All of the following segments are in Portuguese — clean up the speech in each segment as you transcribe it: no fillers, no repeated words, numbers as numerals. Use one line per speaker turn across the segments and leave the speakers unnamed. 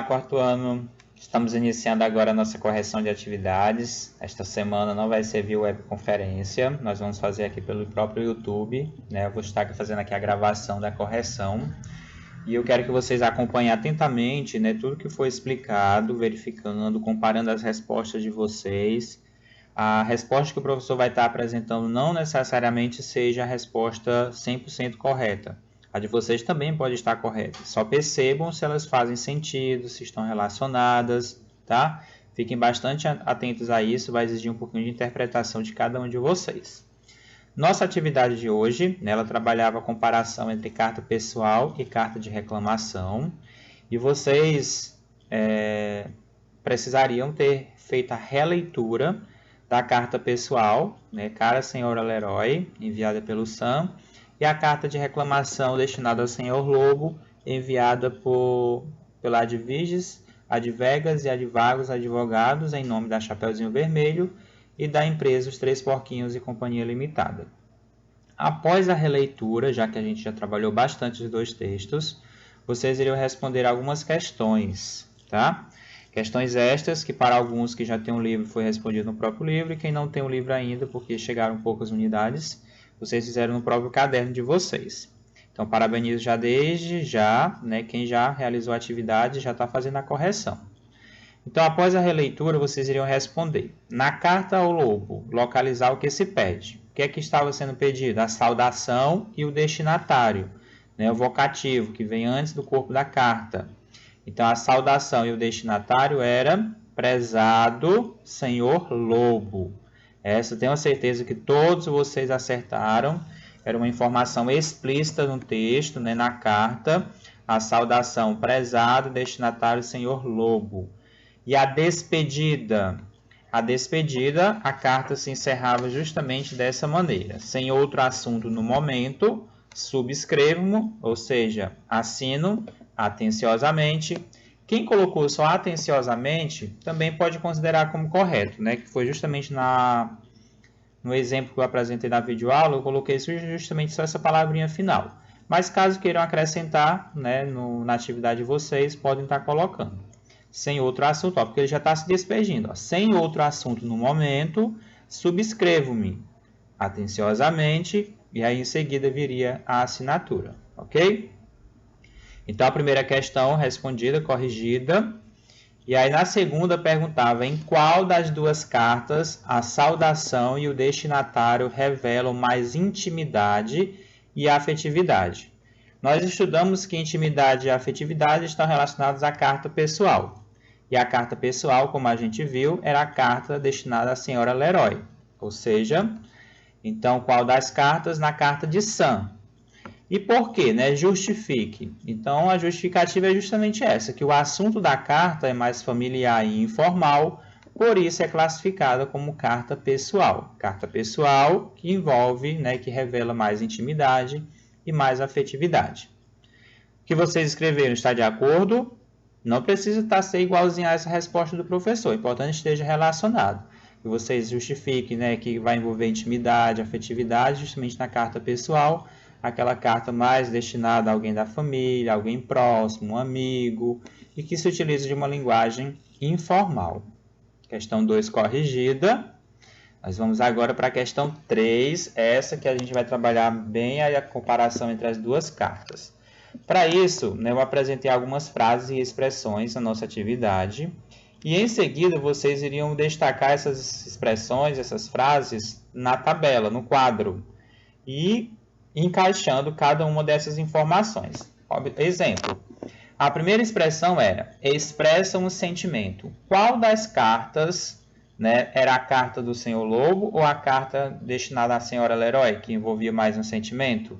quarto ano. Estamos iniciando agora a nossa correção de atividades. Esta semana não vai ser via webconferência, nós vamos fazer aqui pelo próprio YouTube, né? Eu vou estar fazendo aqui a gravação da correção e eu quero que vocês acompanhem atentamente, né, tudo que foi explicado, verificando, comparando as respostas de vocês. A resposta que o professor vai estar apresentando não necessariamente seja a resposta 100% correta. A de vocês também pode estar correta. Só percebam se elas fazem sentido, se estão relacionadas, tá? Fiquem bastante atentos a isso, vai exigir um pouquinho de interpretação de cada um de vocês. Nossa atividade de hoje, né, ela trabalhava a comparação entre carta pessoal e carta de reclamação. E vocês precisariam ter feito a releitura da carta pessoal, né, Cara Senhora Leroy, enviada pelo Sam, e a carta de reclamação destinada ao Senhor Lobo, enviada pela Adviges, Advegas e Advagos Advogados, em nome da Chapeuzinho Vermelho e da empresa Os Três Porquinhos e Companhia Limitada. Após a releitura, já que a gente já trabalhou bastante os dois textos, vocês iriam responder algumas questões, tá? Questões estas que para alguns que já têm um livro foi respondido no próprio livro e quem não tem um livro ainda, porque chegaram poucas unidades, vocês fizeram no próprio caderno de vocês. Então, parabenizo já desde já, né, quem já realizou a atividade já está fazendo a correção. Então, após a releitura, vocês iriam responder. Na carta ao lobo, localizar o que se pede. O que é que estava sendo pedido? A saudação e o destinatário, né, o vocativo, que vem antes do corpo da carta. Então, a saudação e o destinatário era prezado senhor lobo. Essa tenho certeza que todos vocês acertaram. Era uma informação explícita no texto, né, na carta. A saudação prezado destinatário senhor lobo. E a despedida? A carta se encerrava justamente dessa maneira. Sem outro assunto no momento, subscrevo-mo, ou seja, assino atenciosamente. Quem colocou só atenciosamente também pode considerar como correto, né? Que foi justamente no exemplo que eu apresentei na videoaula, eu coloquei justamente só essa palavrinha final. Mas caso queiram acrescentar, né, na atividade de vocês, podem estar colocando. Sem outro assunto, ó, porque ele já está se despedindo. Ó. Sem outro assunto no momento, subscrevo-me atenciosamente e aí em seguida viria a assinatura, ok? Então, a primeira questão respondida, corrigida. E aí, na segunda, perguntava em qual das duas cartas a saudação e o destinatário revelam mais intimidade e afetividade. Nós estudamos que intimidade e afetividade estão relacionados à carta pessoal. E a carta pessoal, como a gente viu, era a carta destinada à senhora Leroy. Ou seja, então, qual das cartas? Na carta de Sam. E por quê? Né? Justifique. Então, a justificativa é justamente essa, que o assunto da carta é mais familiar e informal, por isso é classificada como carta pessoal. Carta pessoal que envolve, né, que revela mais intimidade e mais afetividade. O que vocês escreveram está de acordo? Não precisa ser igualzinho a essa resposta do professor, é importante que esteja relacionado. Que vocês justifiquem, né, que vai envolver intimidade, afetividade, justamente na carta pessoal, aquela carta mais destinada a alguém da família, alguém próximo, um amigo, e que se utiliza de uma linguagem informal. Questão 2 corrigida. Nós vamos agora para a questão 3, essa que a gente vai trabalhar bem a comparação entre as duas cartas. Para isso, né, eu apresentei algumas frases e expressões na nossa atividade, e em seguida vocês iriam destacar essas expressões, essas frases, na tabela, no quadro, e encaixando cada uma dessas informações. Exemplo, a primeira expressão era expressa um sentimento. Qual das cartas, né, era a carta do senhor Lobo ou a carta destinada à senhora Leroy, que envolvia mais um sentimento?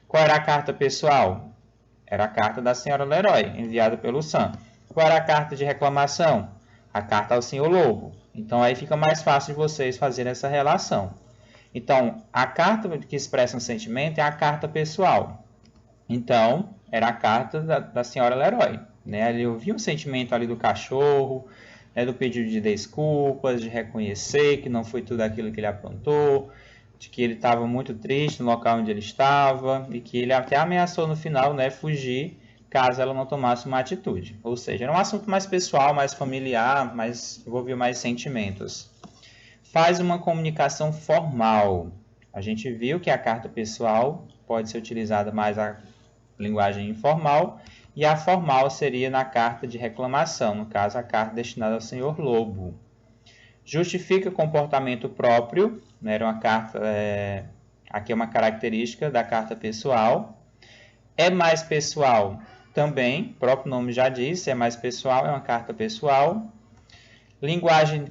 Qual era a carta pessoal? Era a carta da senhora Leroy, enviada pelo Sam. Qual era a carta de reclamação? A carta ao senhor Lobo. Então, aí fica mais fácil de vocês fazerem essa relação. Então, a carta que expressa um sentimento é a carta pessoal. Então, era a carta da senhora Leroy. Né? Ele ouvia um sentimento ali do cachorro, né, do pedido de desculpas, de reconhecer que não foi tudo aquilo que ele aprontou, de que ele estava muito triste no local onde ele estava e que ele até ameaçou no final, né, fugir caso ela não tomasse uma atitude. Ou seja, era um assunto mais pessoal, mais familiar, envolvia mais sentimentos. Faz uma comunicação formal. A gente viu que a carta pessoal pode ser utilizada mais a linguagem informal, e a formal seria na carta de reclamação, no caso, a carta destinada ao senhor Lobo. Justifica comportamento próprio, né? Era uma carta, aqui é uma característica da carta pessoal. É mais pessoal também, o próprio nome já disse, é mais pessoal, é uma carta pessoal. Linguagem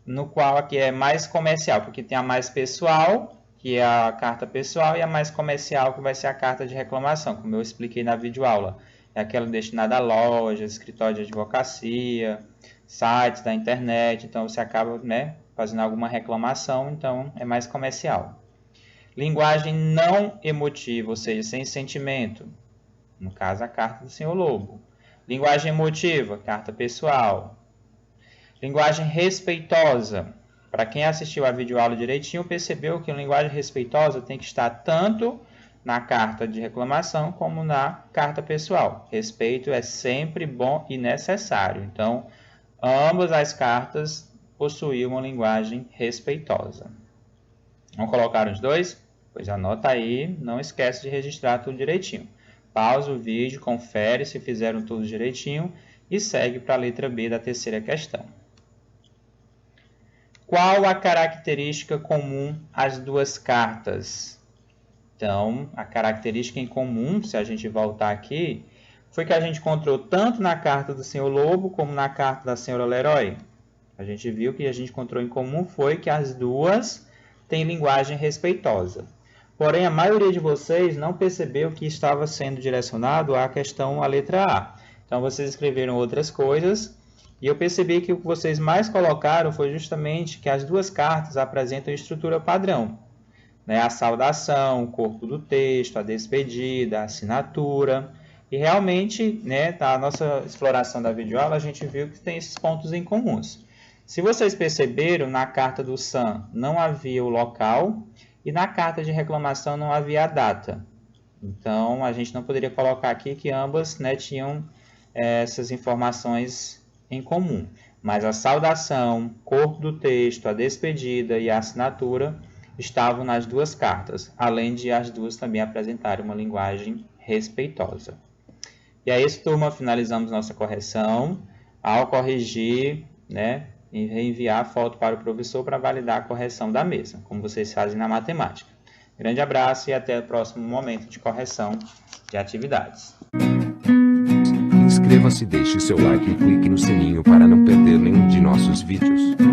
no qual aqui é mais comercial, porque tem a mais pessoal, que é a carta pessoal, e a mais comercial, que vai ser a carta de reclamação, como eu expliquei na videoaula. É aquela destinada a lojas, escritório de advocacia, sites da internet, então você acaba, né, fazendo alguma reclamação, então é mais comercial. Linguagem não emotiva, ou seja, sem sentimento, no caso a carta do senhor Lobo. Linguagem emotiva, carta pessoal. Linguagem respeitosa. Para quem assistiu a videoaula direitinho, percebeu que a linguagem respeitosa tem que estar tanto na carta de reclamação como na carta pessoal. Respeito é sempre bom e necessário. Então, ambas as cartas possuíam uma linguagem respeitosa. Vamos colocar os dois? Pois anota aí, não esquece de registrar tudo direitinho. Pausa o vídeo, confere se fizeram tudo direitinho e segue para a letra B da terceira questão. Qual a característica comum às duas cartas? Então, a característica em comum, se a gente voltar aqui, foi que a gente encontrou tanto na carta do senhor Lobo como na carta da senhora Leroy. A gente viu que a gente encontrou em comum foi que as duas têm linguagem respeitosa. Porém, a maioria de vocês não percebeu que estava sendo direcionado à questão, a letra A. Então, vocês escreveram outras coisas. E eu percebi que o que vocês mais colocaram foi justamente que as duas cartas apresentam estrutura padrão, né? A saudação, o corpo do texto, a despedida, a assinatura. E realmente, né, na nossa exploração da videoaula, a gente viu que tem esses pontos em comuns. Se vocês perceberam, na carta do Sam não havia o local e na carta de reclamação não havia a data. Então, a gente não poderia colocar aqui que ambas, né, tinham essas informações em comum, mas a saudação, corpo do texto, a despedida e a assinatura estavam nas duas cartas, além de as duas também apresentarem uma linguagem respeitosa. E é isso, turma, finalizamos nossa correção. Ao corrigir, né, e reenviar a foto para o professor para validar a correção da mesma, como vocês fazem na matemática. Grande abraço e até o próximo momento de correção de atividades.
Inscreva-se, deixe seu like e clique no sininho para não perder nenhum de nossos vídeos.